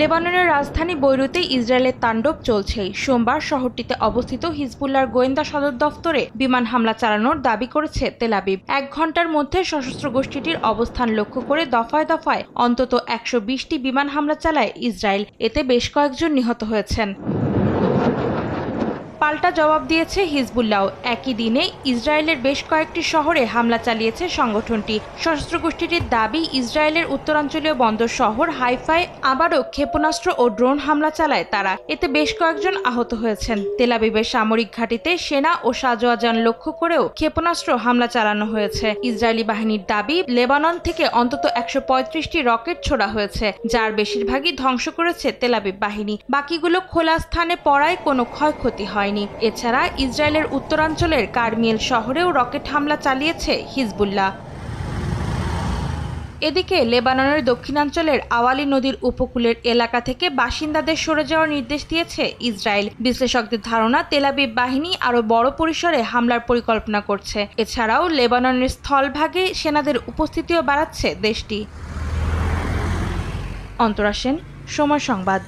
লেবাননের রাজধানী বৈরুতে ইসরায়েলের তাণ্ডব চলছেই। সোমবার শহরটিতে অবস্থিত হিজবুল্লাহর গোয়েন্দা সদর দফতরে বিমান হামলা চালানোর দাবি করেছে তেল আবিব। 1 ঘণ্টার মধ্যে সশস্ত্র গোষ্ঠীটির অবস্থান লক্ষ্য করে দফায় দফায় অন্তত 120টি বিমান হামলা চালায় ইসরায়েল। এতে বেশ কয়েকজন নিহত হয়েছেন। পাল্টা জবাব দিয়েছে হিজবুল্লাহ। একই দিনে ইসরায়েলের বেশ কয়েকটি শহরে হামলা চালিয়েছে সংগঠনটি। সশস্ত্র গোষ্ঠীটির দাবি, ইসরায়েলের উত্তরাঞ্চলীয় বন্দর শহর হাইফায় আবারও ক্ষেপণাস্ত্র ও ড্রোন হামলা চালায় তারা। এতে বেশ কয়েকজন আহত হয়েছেন। তেল আবিবের সামরিক ঘাঁটিতে সেনা ও সাজোয়াজান লক্ষ্য করেও ক্ষেপণাস্ত্র হামলা চালানো হয়েছে। ইসরায়েলি বাহিনীর দাবি, লেবানন থেকে অন্তত 135টি রকেট ছোড়া হয়েছে, যার বেশিরভাগই ধ্বংস করেছে তেল আবিব বাহিনী। বাকিগুলো খোলা স্থানে পড়ায় কোনো ক্ষয়ক্ষতি হয়নি। এছাড়া ইসরায়েলের উত্তরাঞ্চলের কারমিয়েল শহরেও রকেট হামলা চালিয়েছে হিজবুল্লাহ। এদিকে লেবাননের দক্ষিণাঞ্চলের আওয়ালি নদীর উপকূলের এলাকা থেকে বাসিন্দাদের সরে যাওয়ার নির্দেশ দিয়েছে ইসরায়েল। বিশ্লেষকদের ধারণা, তেল আবিব বাহিনী আরও বড় পরিসরে হামলার পরিকল্পনা করছে। এছাড়াও লেবাননের স্থলভাগে সেনাদের উপস্থিতিও বাড়াচ্ছে দেশটি। অন্তরা সেন, সময় সংবাদ।